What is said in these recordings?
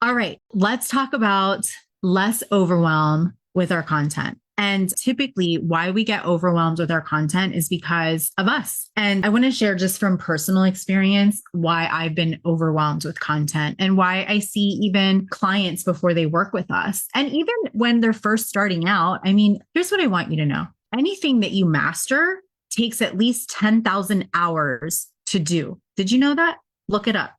All right, let's talk about less overwhelm with our content. And typically, why we get overwhelmed with our content is because of us. And I want to share just from personal experience why I've been overwhelmed with content and why I see even clients before they work with us. And even when they're first starting out, I mean, here's what I want you to know. Anything that you master takes at least 10,000 hours to do. Did you know that? Look it up.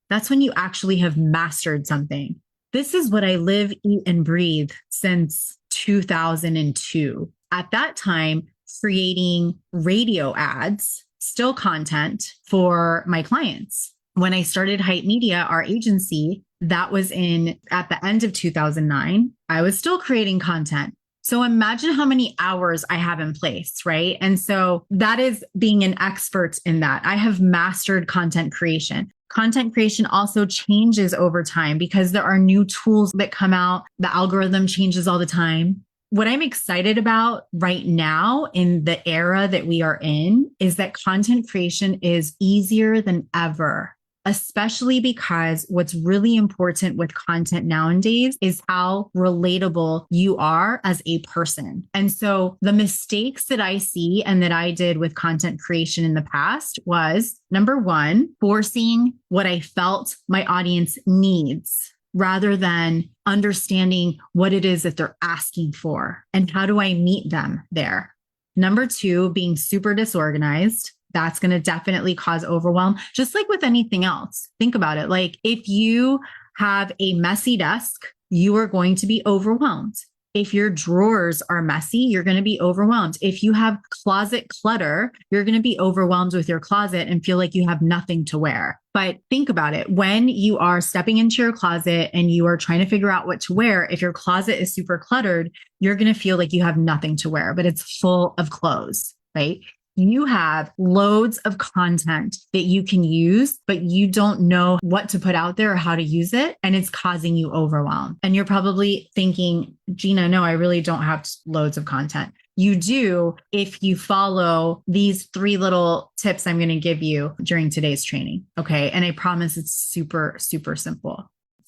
That's when you actually have mastered something. This is what I live, eat, and breathe since 2002. At that time, creating radio ads, still content for my clients. When I started Hype Media, our agency, that was at the end of 2009, I was still creating content. So imagine how many hours I have in place, right? And so that is being an expert in that. I have mastered content creation. Content creation also changes over time because there are new tools that come out. The algorithm changes all the time. What I'm excited about right now in the era that we are in is that content creation is easier than ever, especially because what's really important with content nowadays is how relatable you are as a person. And so the mistakes that I see and that I did with content creation in the past was, number one, forcing what I felt my audience needs rather than understanding what it is that they're asking for and how do I meet them there. Number two, being super disorganized. That's going to definitely cause overwhelm, just like with anything else. Think about it. Like if you have a messy desk, you are going to be overwhelmed. If your drawers are messy, you're going to be overwhelmed. If you have closet clutter, you're going to be overwhelmed with your closet and feel like you have nothing to wear. But think about it. When you are stepping into your closet and you are trying to figure out what to wear, if your closet is super cluttered, you're going to feel like you have nothing to wear, but it's full of clothes, right? You have loads of content that you can use, but you don't know what to put out there or how to use it. And it's causing you overwhelm. And you're probably thinking, Ginna, no, I really don't have loads of content. You do if you follow these 3 little tips I'm going to give you during today's training. Okay. And I promise it's super, super simple.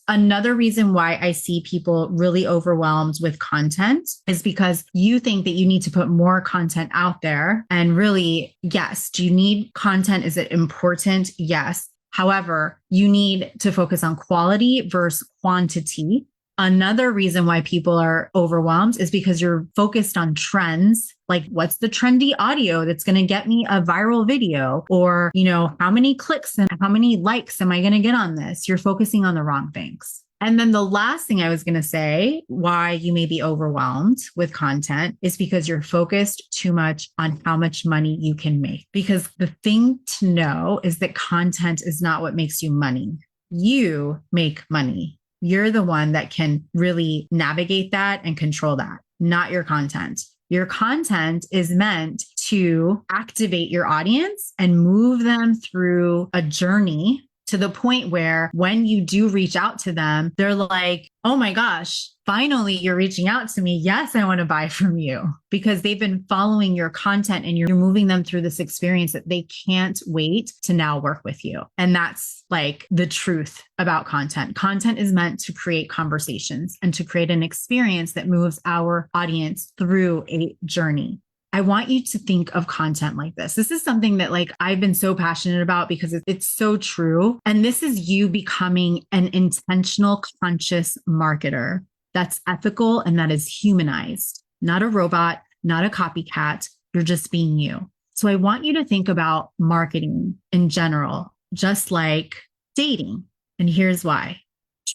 Another reason why I see people really overwhelmed with content is because you think that you need to put more content out there. And really, yes, do you need content? Is it important? Yes. However, you need to focus on quality versus quantity. Another reason why people are overwhelmed is because you're focused on trends. Like what's the trendy audio that's going to get me a viral video? Or, how many clicks and how many likes am I going to get on this? You're focusing on the wrong things. And then the last thing I was going to say, why you may be overwhelmed with content is because you're focused too much on how much money you can make. Because the thing to know is that content is not what makes you money. You make money. You're the one that can really navigate that and control that, not your content. Your content is meant to activate your audience and move them through a journey to the point where when you do reach out to them, they're like, oh my gosh, finally you're reaching out to me. Yes, I want to buy from you, because they've been following your content and you're moving them through this experience that they can't wait to now work with you. And that's like the truth about content. Content is meant to create conversations and to create an experience that moves our audience through a journey. I want you to think of content like this. This is something that I've been so passionate about because it's so true. And this is you becoming an intentional, conscious marketer that's ethical and that is humanized, not a robot, not a copycat. You're just being you. So I want you to think about marketing in general, just like dating. And here's why.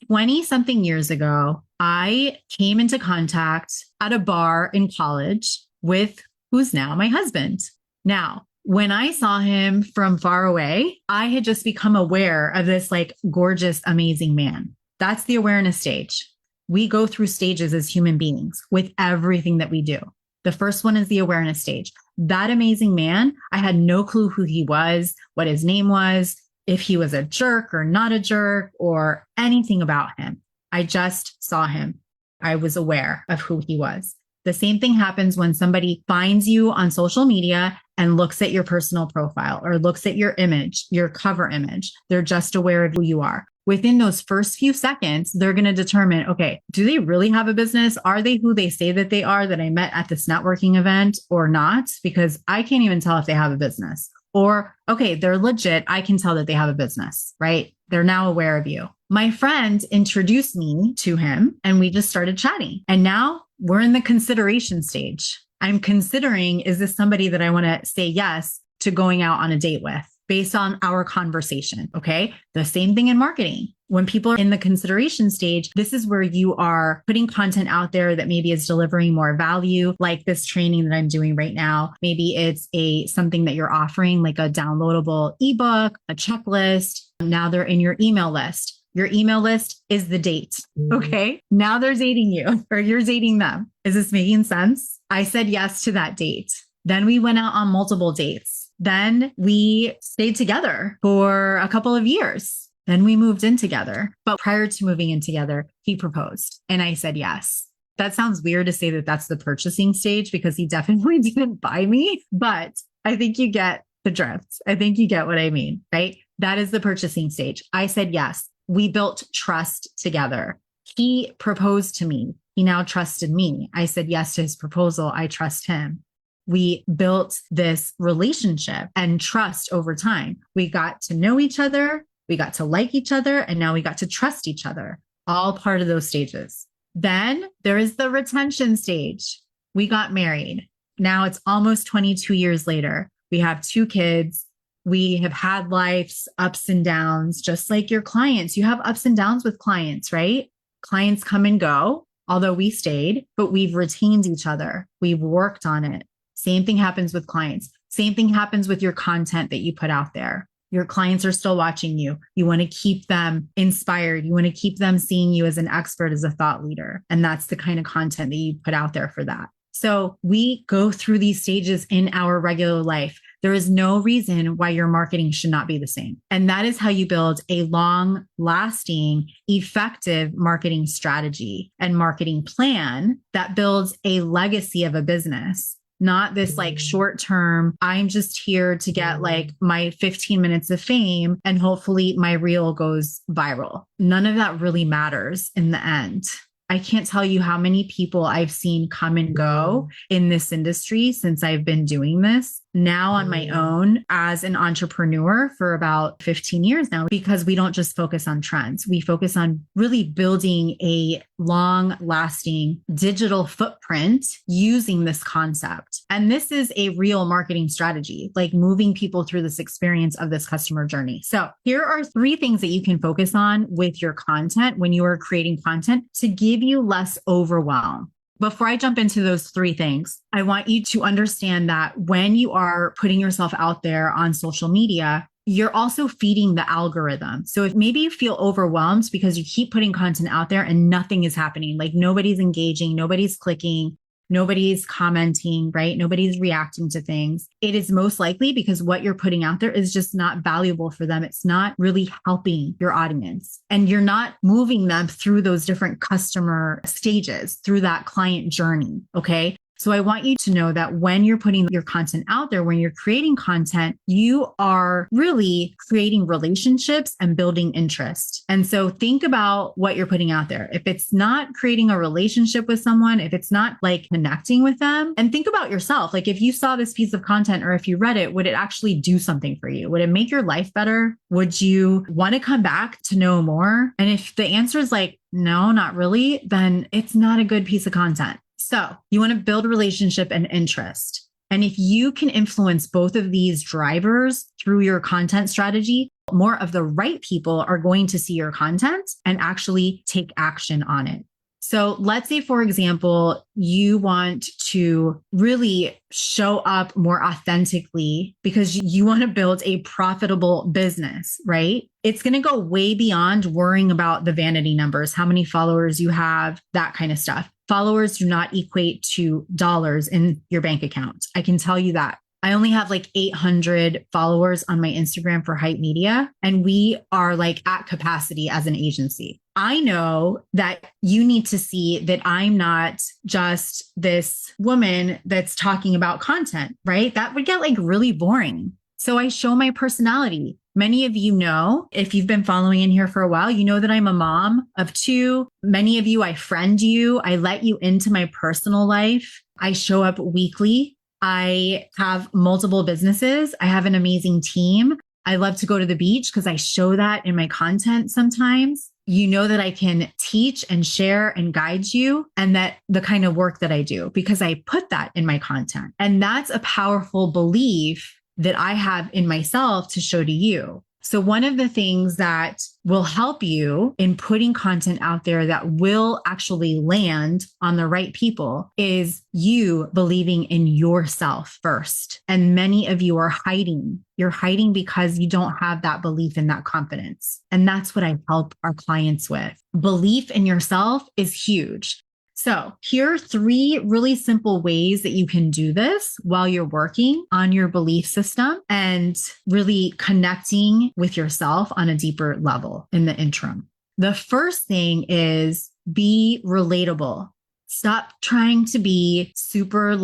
20 something years ago, I came into contact at a bar in college with who's now my husband. Now, when I saw him from far away, I had just become aware of this gorgeous, amazing man. That's the awareness stage. We go through stages as human beings with everything that we do. The first one is the awareness stage. That amazing man, I had no clue who he was, what his name was, if he was a jerk or not a jerk or anything about him. I just saw him. I was aware of who he was. The same thing happens when somebody finds you on social media and looks at your personal profile or looks at your image, your cover image. They're just aware of who you are. within those first few seconds, they're going to determine, okay, do they really have a business? Are they who they say that they are that I met at this networking event or not? Because I can't even tell if they have a business. Or, okay, they're legit. I can tell that they have a business, right? They're now aware of you. My friend introduced me to him and we just started chatting. And now we're in the consideration stage. I'm considering, is this somebody that I want to say yes to going out on a date with based on our conversation? Okay. The same thing in marketing. When people are in the consideration stage, this is where you are putting content out there that maybe is delivering more value, like this training that I'm doing right now. Maybe it's something that you're offering, like a downloadable ebook, a checklist. Now they're in your email list. Your email list is the date. Okay. Now they're dating you or you're dating them. Is this making sense? I said yes to that date. Then we went out on multiple dates. Then we stayed together for a couple of years. Then we moved in together. But prior to moving in together, he proposed and I said yes. That sounds weird to say that that's the purchasing stage because he definitely didn't buy me, but I think you get the drift. I think you get what I mean, right? That is the purchasing stage. I said yes. We built trust together. He proposed to me. He now trusted me. I said yes to his proposal. I trust him. We built this relationship and trust over time. We got to know each other. We got to like each other. And now we got to trust each other. All part of those stages. Then there is the retention stage. We got married. Now it's almost 22 years later. We have 2 kids. We have had life's ups and downs, just like your clients. You have ups and downs with clients, right? Clients come and go, although we stayed, but we've retained each other. We've worked on it. Same thing happens with clients. Same thing happens with your content that you put out there. Your clients are still watching you. You want to keep them inspired. You want to keep them seeing you as an expert, as a thought leader. And that's the kind of content that you put out there for that. So we go through these stages in our regular life. There is no reason why your marketing should not be the same. And that is how you build a long lasting, effective marketing strategy and marketing plan that builds a legacy of a business. Not this like short term, I'm just here to get like my 15 minutes of fame and hopefully my reel goes viral. None of that really matters in the end. I can't tell you how many people I've seen come and go in this industry since I've been doing this now on my own as an entrepreneur for about 15 years now, because we don't just focus on trends. We focus on really building a long lasting digital footprint using this concept. And this is a real marketing strategy, like moving people through this experience of this customer journey. So here are 3 things that you can focus on with your content when you are creating content to give you less overwhelm. Before I jump into those 3 things, I want you to understand that when you are putting yourself out there on social media, you're also feeding the algorithm. So if maybe you feel overwhelmed because you keep putting content out there and nothing is happening, like nobody's engaging, nobody's clicking, nobody's commenting, right? Nobody's reacting to things. It is most likely because what you're putting out there is just not valuable for them. It's not really helping your audience. And you're not moving them through those different customer stages, through that client journey. Okay. So I want you to know that when you're putting your content out there, when you're creating content, you are really creating relationships and building interest. And so think about what you're putting out there. If it's not creating a relationship with someone, if it's not like connecting with them, and think about yourself. Like if you saw this piece of content or if you read it, would it actually do something for you? Would it make your life better? Would you want to come back to know more? And if the answer is like, no, not really, then it's not a good piece of content. So you want to build relationship and interest. And if you can influence both of these drivers through your content strategy, more of the right people are going to see your content and actually take action on it. So let's say, for example, you want to really show up more authentically because you want to build a profitable business, right? It's going to go way beyond worrying about the vanity numbers, how many followers you have, that kind of stuff. Followers do not equate to dollars in your bank account. I can tell you that. I only have like 800 followers on my Instagram for Hype Media, and we are like at capacity as an agency. I know that you need to see that I'm not just this woman that's talking about content, right? That would get like really boring. So I show my personality. Many of you know, if you've been following in here for a while, you know that I'm a mom of two. Many of you, I friend you. I let you into my personal life. I show up weekly. I have multiple businesses. I have an amazing team. I love to go to the beach because I show that in my content sometimes. You know that I can teach and share and guide you, and that the kind of work that I do, because I put that in my content. And that's a powerful belief that I have in myself to show to you. So one of the things that will help you in putting content out there that will actually land on the right people is you believing in yourself first. And many of you are hiding. You're hiding because you don't have that belief and that confidence. And that's what I help our clients with. Belief in yourself is huge. So here are 3 really simple ways that you can do this while you're working on your belief system and really connecting with yourself on a deeper level in the interim. The first thing is be relatable. Stop trying to be super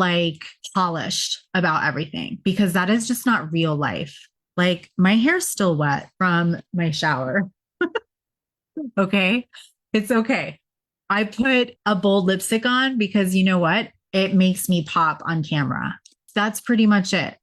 polished about everything, because that is just not real life. Like, my hair's still wet from my shower. Okay. It's okay. I put a bold lipstick on because you know what? It makes me pop on camera. That's pretty much it.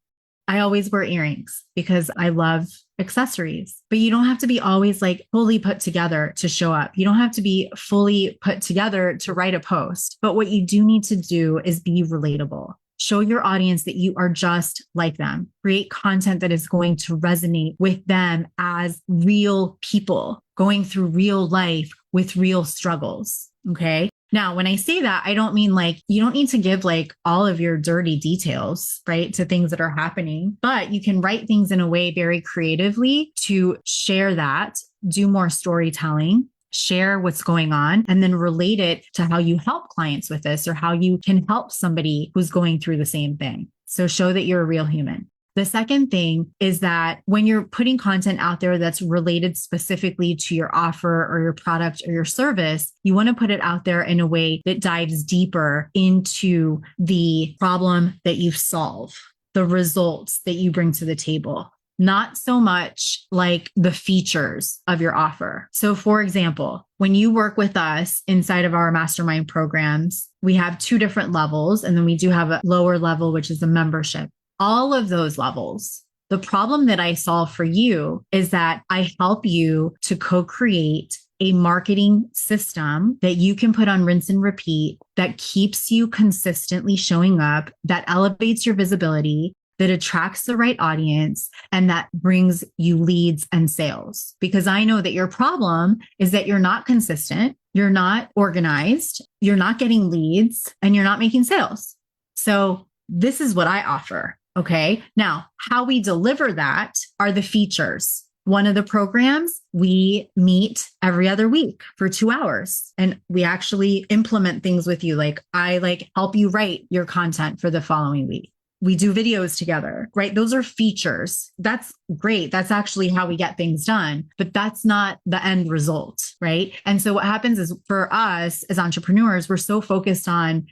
I always wear earrings because I love accessories, but you don't have to be always fully put together to show up. You don't have to be fully put together to write a post. But what you do need to do is be relatable. Show your audience that you are just like them. Create content that is going to resonate with them as real people going through real life with real struggles. Okay. Now, when I say that, I don't mean you don't need to give all of your dirty details, right, to things that are happening, but you can write things in a way very creatively to share that, do more storytelling, share what's going on, and then relate it to how you help clients with this or how you can help somebody who's going through the same thing. So show that you're a real human. The second thing is that when you're putting content out there that's related specifically to your offer or your product or your service, you want to put it out there in a way that dives deeper into the problem that you solve, the results that you bring to the table, not so much the features of your offer. So for example, when you work with us inside of our mastermind programs, we have 2 different levels, and then we do have a lower level, which is a membership. All of those levels, the problem that I solve for you is that I help you to co-create a marketing system that you can put on rinse and repeat, that keeps you consistently showing up, that elevates your visibility, that attracts the right audience, and that brings you leads and sales. Because I know that your problem is that you're not consistent, you're not organized, you're not getting leads, and you're not making sales. So this is what I offer. Okay. Now, how we deliver that are the features. One of the programs, we meet every other week for 2 hours, and we actually implement things with you. I help you write your content for the following week. We do videos together, right? Those are features. That's great. That's actually how we get things done, but that's not the end result, right? And so what happens is, for us as entrepreneurs, we're so focused on,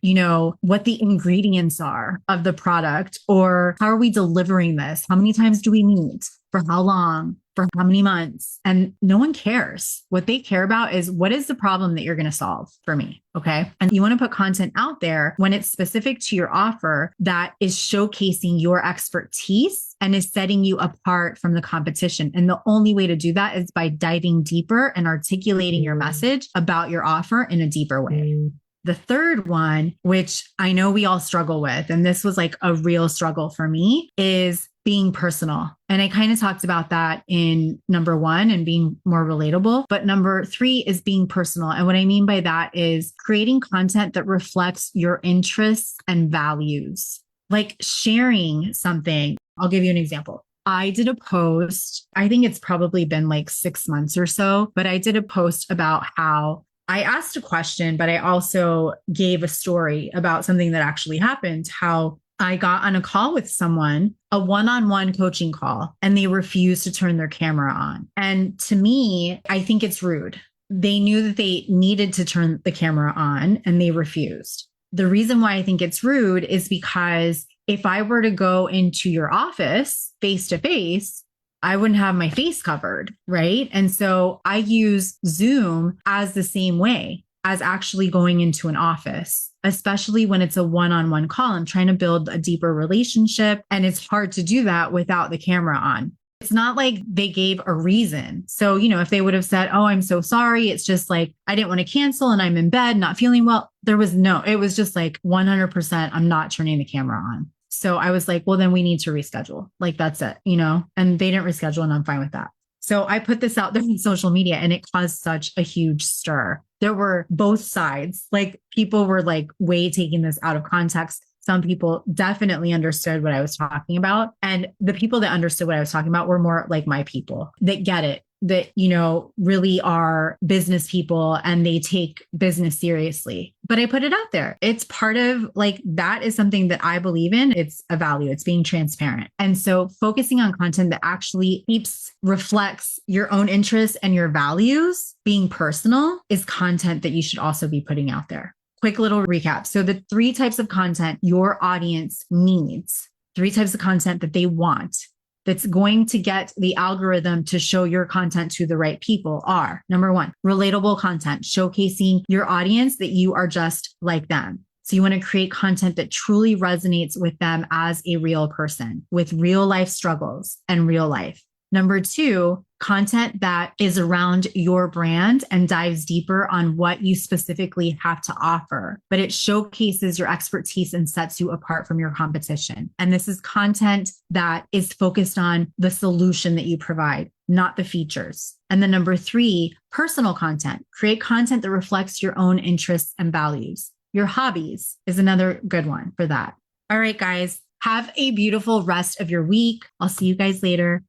what the ingredients are of the product, or how are we delivering this? How many times do we meet? For how long? For how many months? And no one cares. What they care about is, what is the problem that you're going to solve for me? Okay. And you want to put content out there when it's specific to your offer that is showcasing your expertise and is setting you apart from the competition. And the only way to do that is by diving deeper and articulating your message about your offer in a deeper way. The third one, which I know we all struggle with, and this was a real struggle for me, is being personal. And I kind of talked about that in number 1 and being more relatable. But number 3 is being personal. And what I mean by that is creating content that reflects your interests and values, like sharing something. I'll give you an example. I did a post, I think it's probably been 6 months or so, but I did a post about how I asked a question, but I also gave a story about something that actually happened, how I got on a call with someone, a one-on-one coaching call, and they refused to turn their camera on. And to me, I think it's rude. They knew that they needed to turn the camera on and they refused. The reason why I think it's rude is because if I were to go into your office face to face, I wouldn't have my face covered, right? And so I use Zoom as the same way as actually going into an office, especially when it's a one-on-one call. I'm trying to build a deeper relationship, and it's hard to do that without the camera on. It's not like they gave a reason. So, if they would have said, "Oh, I'm so sorry. It's just like I didn't want to cancel and I'm in bed, not feeling well." It was just like 100%, I'm not turning the camera on. So I was like, well, then we need to reschedule. Like, that's it, and they didn't reschedule, and I'm fine with that. So I put this out there on social media, and it caused such a huge stir. There were both sides. Like, people were like way taking this out of context. Some people definitely understood what I was talking about. And the people that understood what I was talking about were more like my people that get it, that, really are business people and they take business seriously. But I put it out there. It's part of that is something that I believe in. It's a value. It's being transparent. And so focusing on content that actually reflects your own interests and your values, being personal, is content that you should also be putting out there. Quick little recap. So the 3 types of content your audience needs, 3 types of content that they want, that's going to get the algorithm to show your content to the right people are: number 1, relatable content, showcasing your audience that you are just like them. So you want to create content that truly resonates with them as a real person with real life struggles and real life. Number 2, content that is around your brand and dives deeper on what you specifically have to offer, but it showcases your expertise and sets you apart from your competition. And this is content that is focused on the solution that you provide, not the features. And then number 3, personal content. Create content that reflects your own interests and values. Your hobbies is another good one for that. All right, guys, have a beautiful rest of your week. I'll see you guys later.